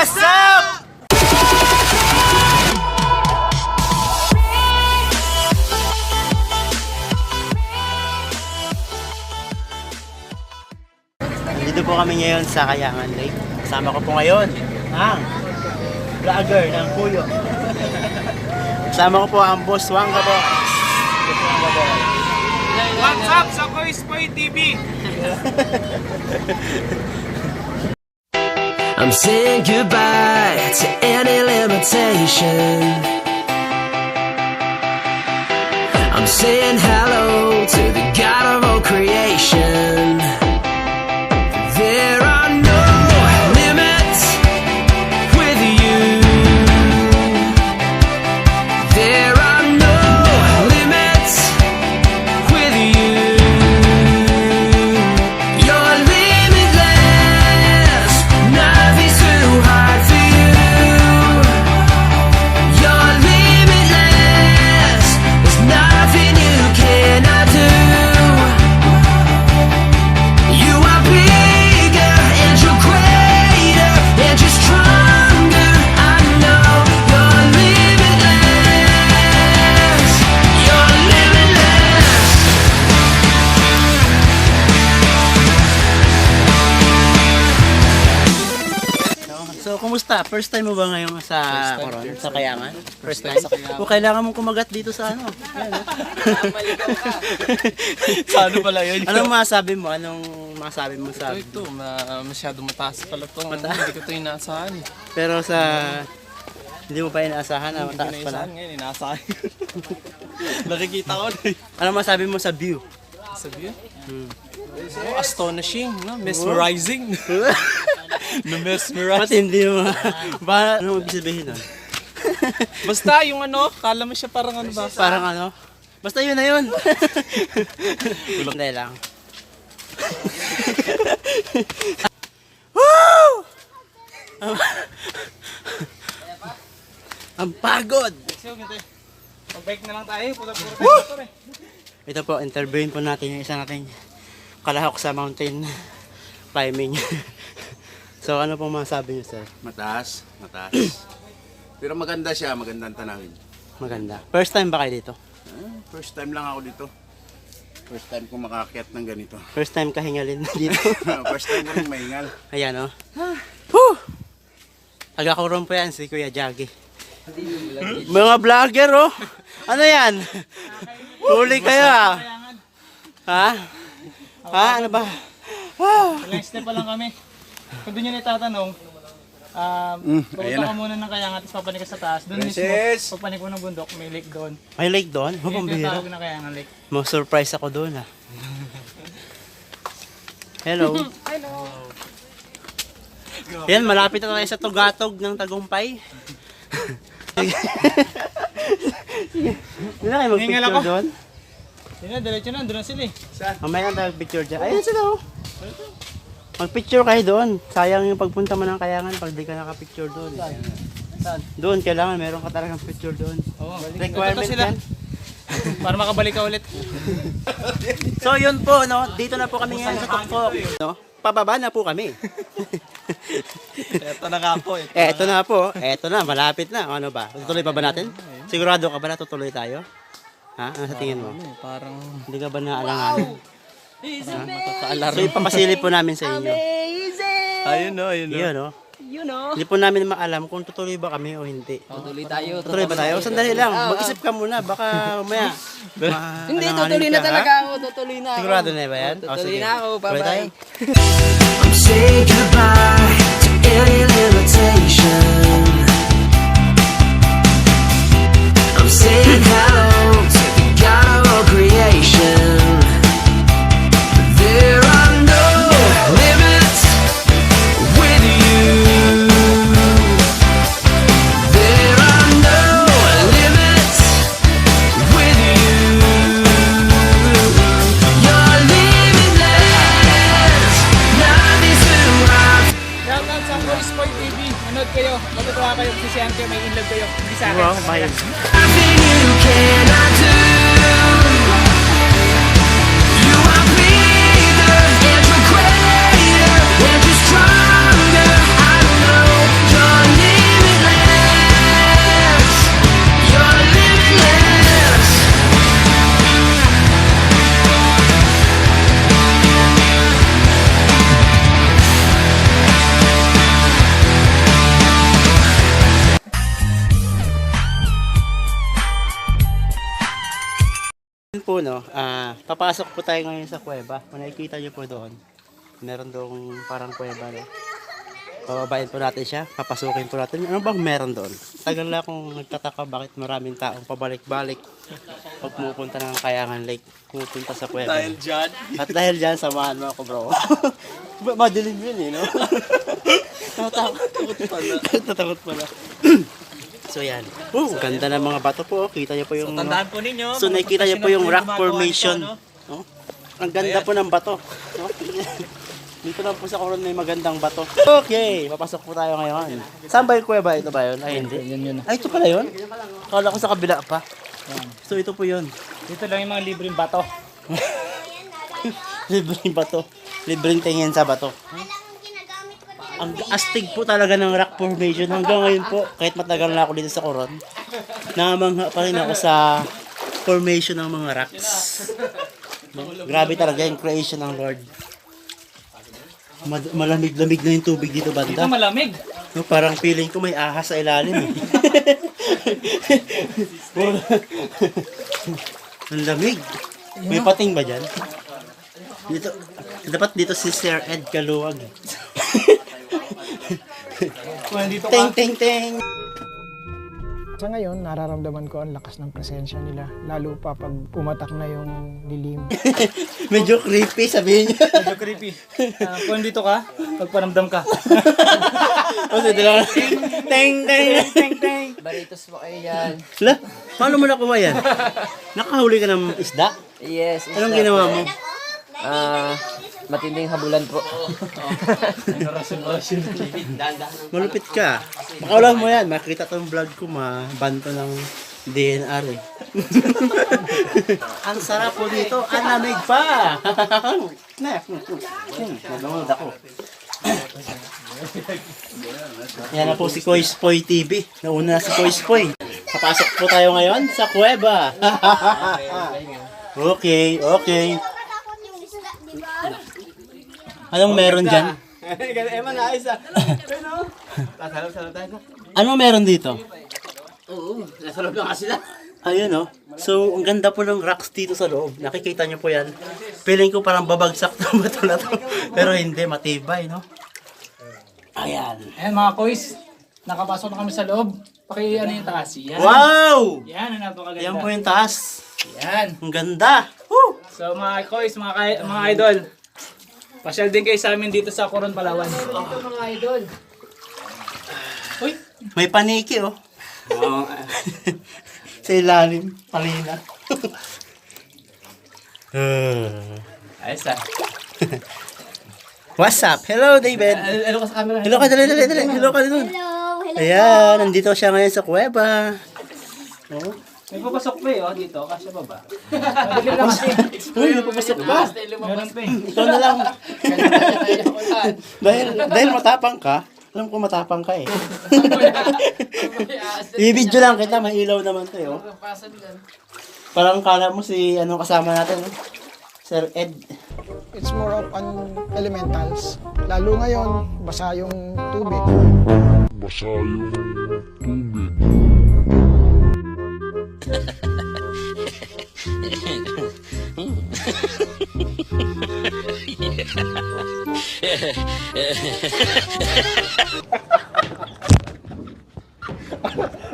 What's up? Dito po kami ngayon sa Kayangan Lake. Kasama ko po ngayon ang vlogger ng Puyo. Kasama ko po ang Boss Wangga po. What's up sa Koispoy TV? I'm saying goodbye to any limitation. I'm saying hello to the God of all creation. There are no limits with you. There are no limits with you. You're limitless. Nothing's too hard for you. You're limitless. There's nothing you cannot do. You are bigger and you're greater and you're stronger. I know you're limitless. You're limitless. So, kumusta? First time mo ba ngayon sa Coron? Sa Kayangan? First time? O kailangan mong kumagat dito sa ano? Sa ano pala yun? Anong masabi mo? Anong masabi mo sa... Ito, masyado mataas pala ito. Hindi ko ito inaasahan. Pero sa... Hindi mo pa inaasahan na mataas Hindi ko pala. inaasahan ngayon, inaasahan. Nakikita ko na eh. Anong masabi mo sa view? Sabi yun? Oh, astonishing, no? Mesmerizing. Na-mesmerize. Ba't hindi mo... Ba, ano mo ibig sabihin nun? Basta yung ano, kala mo siya parang ano ba? Parang ano? Basta yun na yun. Hindi lang. Woo! Ang pagod! Mag-bike na lang tayo, pula-pula eh. Ito po, interviewin po natin yung isa natin kalahok sa mountain climbing. So ano pong masasabi niyo, sir? Mataas, mataas. Pero maganda siya, magandang tanawin. Maganda. First time ba kayo dito? First time lang ako dito. First time ko makaakyat ng ganito. First time kahingalin dito? First time ko rin mahingal. Ayan, oh. Woo! Taga-Coron po yan, si Kuya Jaggy. Mga vlogger, oh. Ano yan? Huli kayo, ah. Ha? Ha? Ano ba? Ilang step pa lang kami. Kung doon yun itatanong, pupunta ka muna ng Kayangan, tapos papanik ka sa taas. Doon mismo, papanik mo ng bundok, may lake doon. May lake doon? Oh, Yung pambihira. tinatawag na Kayangan Lake. Ma-surprise ako doon, ah. Hello. Hello. Yan, malapit na tayo sa Tugatog ng Tagumpay. Hindi na kayo Hingal mag-picture ako. doon? Yun na, diretso na, doon na sila eh. Mamaya na tayo picture dyan. Ayun sila, oh. Mag-picture kayo doon. Sayang yung pagpunta mo ng Kayangan pag di ka nakapicture doon. Saan? Doon, kailangan meron ka talagang picture doon. Oo. Requirement Ito sila. yan. Para makabalik ka ulit. So yun po, no? Dito na po kami ngayon sa Tuktok. No? Pababa na po kami. Ito na nga po eh. Eto na po. Eto na, malapit na. Ano ba? Tutuloy pa ba natin? Sigurado ka ba na tutuloy tayo? Ha? Ano sa tingin mo? Parang Hindi ka ba naalanganin? matataalar. So ipapasilip po namin sa inyo. Ayun no, ayun no. Yun, no? Hindi po namin maalam kung tutuloy ba kami o hindi. Tutuloy tayo. Tutuloy ba tayo? Sandali lang. Mag-isip ka muna. Baka umaya. Hindi, tutuloy na talaga ako. Tutuloy na ako. Sigurado na ba yan? Tutuloy sige. na ako. Tuloy tayo. Bye-bye. I'm saying goodbye to any limitation. I'm saying hello to the God of all creation. There are no limits with you. There are no limits with you. You're limitless. Nothing's too hard. Shout out sa Koispoy TV. Manood kayo. Matutuwa kayo kasi si Anke may in love kayo. Hindi sa akin. Wow, bayan. Nothing you cannot do. You are bigger and you're greater and you're stronger. I know you're po, no, papasok po tayo ngayon sa kuweba. Kung nakikita nyo po doon, meron doong parang kuweba, no. Pababain po natin siya, papasukin po natin. Ano bang meron doon? Tagal na akong nagtataka bakit maraming taong pabalik-balik pag pumupunta ng Kayangan Lake, pumupunta sa kuweba. Dahil dyan. At dahil dyan, samahan mo ako, bro. Madilim yun, eh, no? Natatakot pala. So yan. Ganda ng mga bato po. Kita niyo po yung... Tandaan po ninyo. So nakikita niyo po yung rock formation. No? Ang ganda po ng bato. No? Dito lang po sa Coron may magandang bato. Okay, papasok po tayo ngayon. Saan ba yung kuweba? Ito ba yun? Ay, hindi. Yun. Ay, ito pala yun? Akala ko sa kabila pa. So ito po yun. Dito lang yung mga libreng bato. Libreng bato. Libreng tingin sa bato. Ang astig po talaga ng rock formation hanggang ngayon po. Kahit matagal na ako dito sa Coron, namangha pa rin ako sa formation ng mga rocks. Grabe talaga yung creation ng Lord. Malamig-lamig na yung tubig dito Dito banda. malamig. No, parang feeling ko may ahas sa ilalim. Eh. Ang lamig. May pating ba dyan? Dito, dapat dito si Sir Ed Kaluwag. Kung dito Ting, ka. ting, ting. Sa ngayon, nararamdaman ko ang lakas ng presensya nila. Lalo pa pag pumatak na yung dilim. Medyo creepy, sabihin niyo. Medyo creepy. Kung dito ka, pagparamdam ka. O, sige lang. Ting, ting, ting, ting. Baritos mo kayo yan. La, paano mo nakuha yan? Nakahuli ka ng isda? Yes. Anong ginawa mo? Matinding habulan po. Malupit ka. Makaulang mo yan. Makita tong vlog ko, mabanto ng DNR eh. Ang sarap po dito. Ang lamig pa. Nanonood ako. Yan na po si Koy Spoy TV. Nauna na si Koy Spoy. Papasok po tayo ngayon sa kuweba. Okay, okay. Anong meron dyan? Anong meron dito? Oo, nasa loob lang sila. Ayun oh. So, ang ganda po ng rocks dito sa loob. Nakikita nyo po yan. Feeling ko parang babagsak na bato na to. Pero hindi, matibay, no? Ayan. Ayan mga koys, nakapasok na kami sa loob. Ano yung taas? Yan. Wow! Yan, ang napakaganda. Ayan po yung taas. Yan. Ang ganda. Woo! So mga koys, mga idol, pasyal din kayo sa amin dito sa Coron, Palawan. Mga idol. Uy! May paniki oh. Sa ilalim. Palina. Ayos ah. What's up? Hello, David. Ano ka sa camera? Hello ka, dali. Hello ka dun. Ayan, nandito siya ngayon sa kuweba. Oh. May papasok pa oh, dito, kasi baba. Madilim lang kasi. Uy, napapasok ba? Meron pa Ikaw na lang. dahil matapang ka, alam ko matapang ka eh. I-video lang kita, may ilaw naman to eh. Oh. Parang kala mo si anong kasama natin, eh? Sir Ed. It's more of an elementals. Lalo ngayon, basa yung tubig.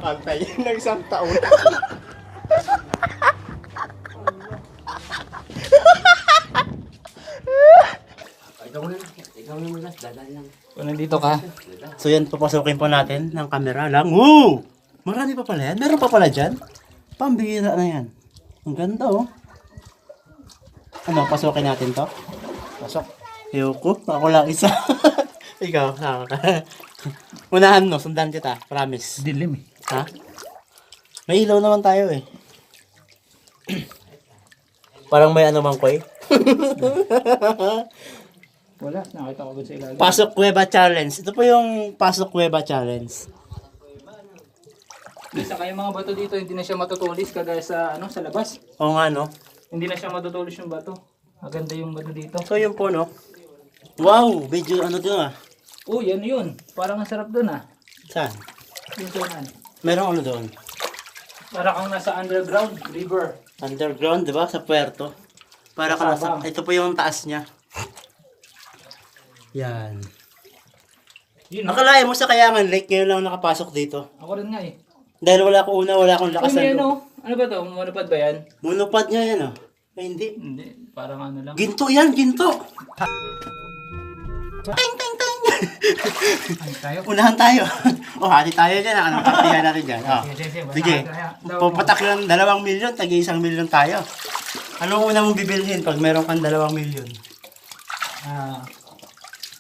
Antayin lang isang taon. Kung nandito ka, So yan, papasukin po natin ng camera lang. Woo! Marami pa pala yan. Meron pa pala dyan. Pambihira na yan. Ang ganda oh. Ano, pasukin natin to? pasok. Ayoko, ako lang isa. Ikaw, saka ka. Unahan no, sundan kita. Promise. Dilim eh. Ha? May ilaw naman tayo eh. Parang may ano mang koy. Wala, nakita ko doon sa ilalim. Pasok Kuweba Challenge. Ito po yung Pasok Kuweba Challenge. Isa kayong mga bato dito, hindi na siya matutulis kagaya sa sa labas. Oo nga no. Hindi na siya matutulis yung bato. Maganda yung bato dito. So yun po no. Wow, medyo ano dun ah. Oh, yan yun. Parang ang sarap doon ah. Saan? Yung tunan. Merong ano doon? Parang kang nasa underground river. Underground, di ba? Sa puerto. Para ka nasa, ito po yung taas niya. Yan. Yun, no? Akalain mo sa Kayangan Lake, ngayon lang nakapasok dito. Ako rin nga eh. Dahil wala akong lakas Ay, ng ano? loob. Ano ba to? Monopod ba yan? Monopod niya yan, oh. Ay, hindi. Hindi, parang ano lang. Ginto yan, ginto. Ay, tayo. Unahan tayo. O, hati tayo dyan. Anong partihan natin dyan? Oh. Sige. Pupatak lang 2 milyon, tagi 1 milyon tayo. Anong una mong bibilhin pag meron kang 2 milyon?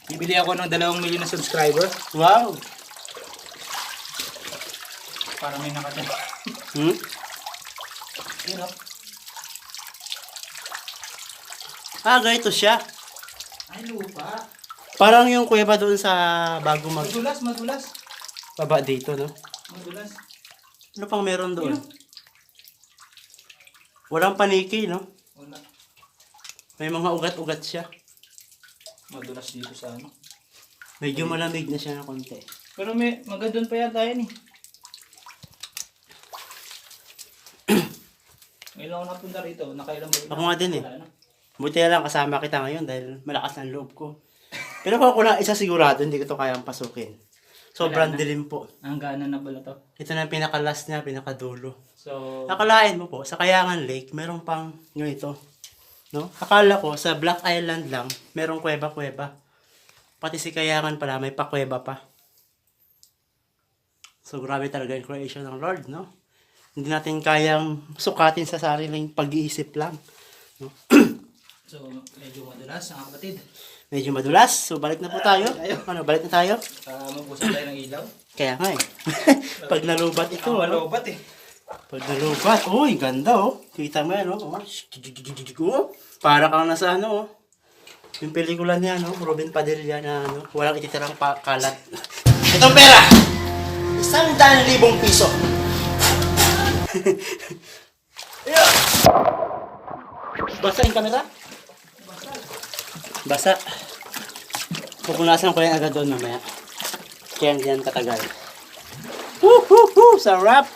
Bibili ako ng 2 milyon na subscriber Wow! para may nakataya. Hmm? Yun o. Ah, ganito siya. Ay, lupa. Parang yung kuweba doon sa bago Madulas. baba dito, no? Madulas. Ano pang meron doon? Walang paniki, no? Wala. May mga ugat-ugat siya. Madulas dito sa ano. Medyo malamig na siya ng konti. Pero may magandun pa yata yan eh. Ngayon ako napunta rito. Nakailang ba? Ako nga din eh. Wala na. Buti na lang kasama kita ngayon dahil malakas ang loob ko. Pero kung ako lang isa sigurado, hindi ko to kayang pasukin. Sobrang Wala na. dilim po. Ang gana na pala to. Ito na yung pinaka-last niya, pinaka-dulo. So, Nakalain mo po, sa Kayangan Lake, meron pang ganito. No? Akala ko, sa Black Island lang, merong kuweba-kuweba. Pati si Kayangan pala, may pa-kuweba pa. So, grabe talaga yung creation ng Lord, no? Hindi natin kayang sukatin sa sariling pag-iisip lang. No? so medyo madulas ang kapatid. Medyo madulas. So, balik na po tayo. Ano, balik na tayo? Magbusan tayo ng ilaw. Kaya nga eh. Pag nalubat ito, Ang ano? malobat eh. Pag nalubat, uy, ganda oh. Kita mo yan, oh. Oh, para kang nasa ano, oh. Yung pelikula niya, no? Robin Padilla na, ano, walang ititirang kalat. Itong pera! 100,000 piso. Yeah. Basa yung camera? Basa. Pupunasan ko yan agad doon mamaya. Kaya hindi yan katagal. Woo! Sarap!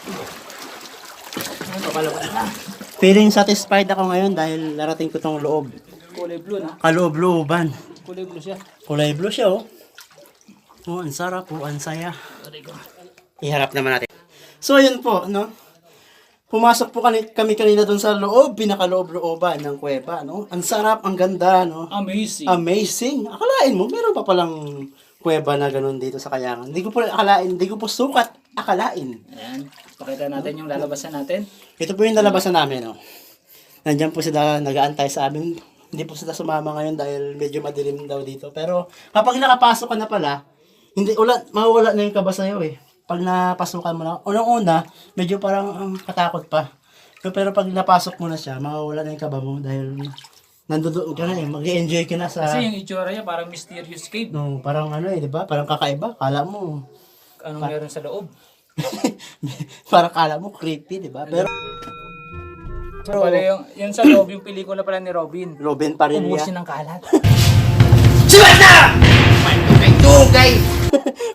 Feeling satisfied ako ngayon dahil narating ko tong loob. Kulay blue na. Kaloob-looban. Kulay blue siya. Kulay blue siya, oh. Oh, ang sarap, oh, ang saya. Iharap naman natin. So, yun po, no? Pumasok po kami kanina doon sa loob, pinakaloob-looban ng kuweba, no? Ang sarap, ang ganda, no? Amazing. Amazing. Akalain mo, meron pa palang kuweba na ganun dito sa Kayangan. Hindi ko po akalain, hindi ko po sukat akalain. Ayan. Pakita natin yung lalabasan natin. Ito po yung nalabasan namin, no? Nandiyan po sila nag-aantay sa amin. Hindi po sila sumama ngayon dahil medyo madilim daw dito. Pero kapag nakapasok ka na pala, mawawala na yung kaba sa'yo eh. Pag napasukan mo na, unang-una, medyo parang katakot pa. Pero pag napasok mo na siya, mawawala na yung kaba mo dahil nandoon ka na eh. Mag-enjoy ka na sa... Kasi yung itsura niya parang mysterious cave. No, parang ano eh, di ba? Parang kakaiba. Kala mo... Anong meron sa loob? parang kala mo creepy, di ba? Pero So, pala yung sa loob, yung pelikula pala ni Robin. Robin Padilla. Ubusin ng kalat.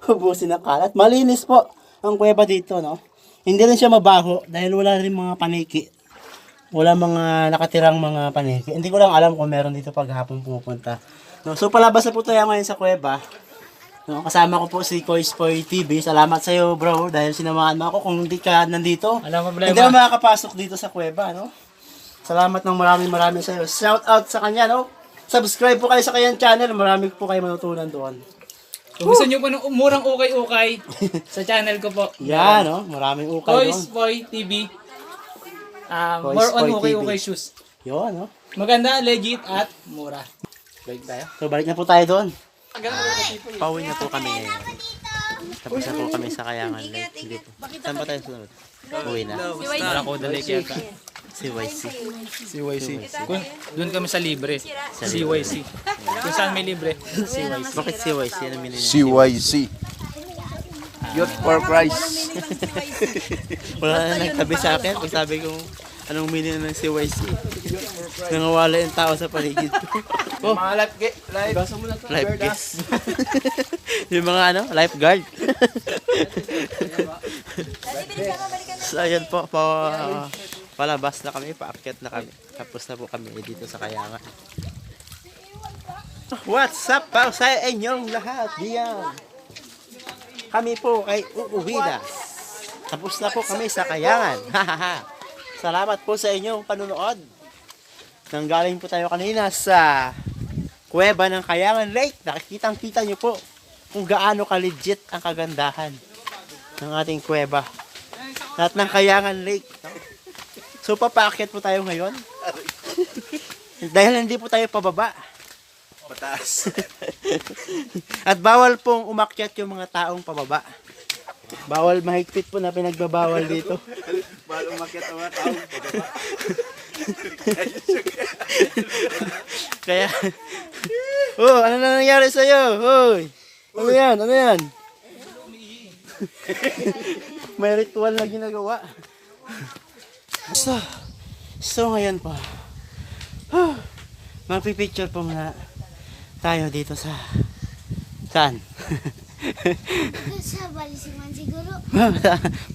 Ubusin ng kalat. Malinis po ang kuweba dito, no? Hindi rin siya mabaho dahil wala rin mga paniki. Wala mga nakatirang mga paniki. Hindi ko lang alam kung meron dito pag hapon pupunta. No? So palabas na po tayo ngayon sa kuweba. No? Kasama ko po si Koispoy TV. Salamat sa iyo, bro, dahil sinamahan mo ako. Kung hindi ka nandito, Walang problema. hindi ako makakapasok dito sa kuweba, no? Salamat ng maraming sa iyo. Shout out sa kanya, no? Subscribe po kayo sa kanyang channel. Marami po kayo matutunan doon. Kung gusto nyo po ng murang ukay-ukay sa channel ko po. Yan, no? Maraming ukay doon. Toys Boy TV. Toys More on Boy ukay-ukay TV. shoes. Yun, no? Maganda, legit, at mura. Balik tayo. So, balik na po tayo doon. Pauwi na po kami ngayon. Tapos na po kami sa Kayangan Lake. Hindi po. Saan ba tayo sunod? Uwi na. Maracoda Lake yata. CYC. CYC. Doon kami sa libre. CYC. Kung saan may libre, CYC. Bakit CYC? Ano meaning niya? CYC. Youth for Christ. Wala na nagtabi sa akin. Pag sabi ko, anong meaning ng CYC? Nangawala yung tao sa paligid ko. Oh, Mga life guest. Yung mga ano, lifeguard. So, ayan po. Palabas na kami, paakyat na kami. Tapos na po kami dito sa Kayangan. What's up pa sa inyong lahat? Diyan. Kami po kay Uuwidas. Tapos na po kami sa Kayangan. Salamat po sa inyong panunood. Nanggaling po tayo kanina sa kuweba ng Kayangan Lake. Nakikitang-kita nyo po kung gaano ka-legit ang kagandahan ng ating kuweba. At ng Kayangan Lake. So, papaakyat po tayo ngayon. Dahil hindi po tayo pababa. Pataas. At bawal pong umakyat yung mga taong pababa. Bawal, mahigpit po na pinagbabawal dito. Bawal umakyat ang mga tao. Kaya, ano na nangyari sa'yo? Hoy! Ano yan? Ano yan? May ritual na ginagawa. So ngayon po, magpipicture po muna tayo dito sa saan? Sa Balisungan siguro.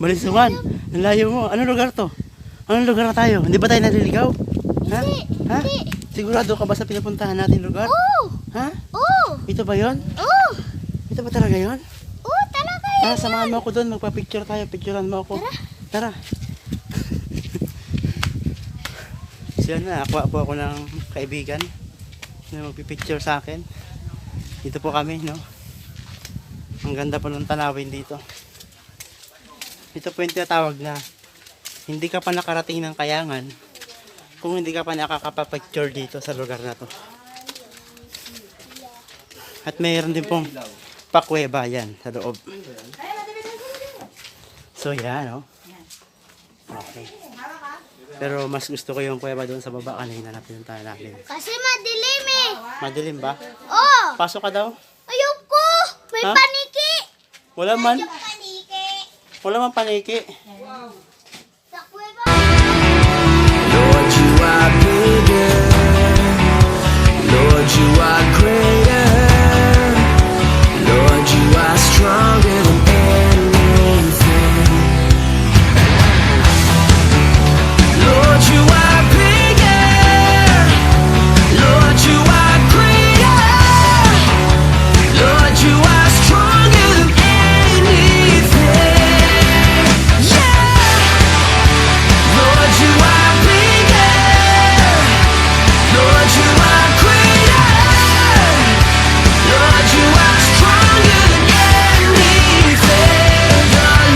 Balisungan. Ang layo mo. Anong lugar to? Anong lugar na tayo? Hindi ba tayo naliligaw? Ha? Ha? Sigurado ka ba sa pinupuntahan natin lugar? Oo! Ha? Oo! Ito ba yon? Oo! Ito ba talaga yon? Oo, talaga yun. Samahan mo ako doon. Magpa-picture tayo. Picturean mo ako. Tara. Siya na. Akuha po ako ng kaibigan na magpipicture sa akin. Dito po kami, no? Ang ganda po ng tanawin dito. Ito po yung tinatawag na hindi ka pa nakarating ng Kayangan kung hindi ka pa nakakapapicture dito sa lugar na to. At mayroon din pong pakuweba yan sa loob. So yan, no? Okay. Pero mas gusto ko yung kuweba doon sa baba kanina na pinuntahan natin. Kasi madilim eh. Madilim ba? Oo! Pasok ka daw? Ayoko! May Ha? paniki! Wala man. Yung paniki! Wala man paniki. Sa kuweba! Lord, you are bigger. Lord, you are greater. Lord, you are stronger than anything. Lord, you are bigger. Lord, you are greater. Lord, you are stronger than anything. Yeah. Lord, you are bigger. Lord, you are greater. Lord, you are stronger than anything. You're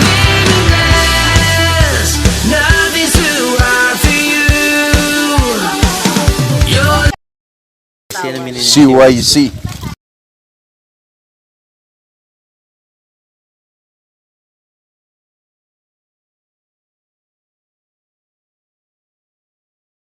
limitless. Nothing's too hard for you. You're Sino minili? CYC.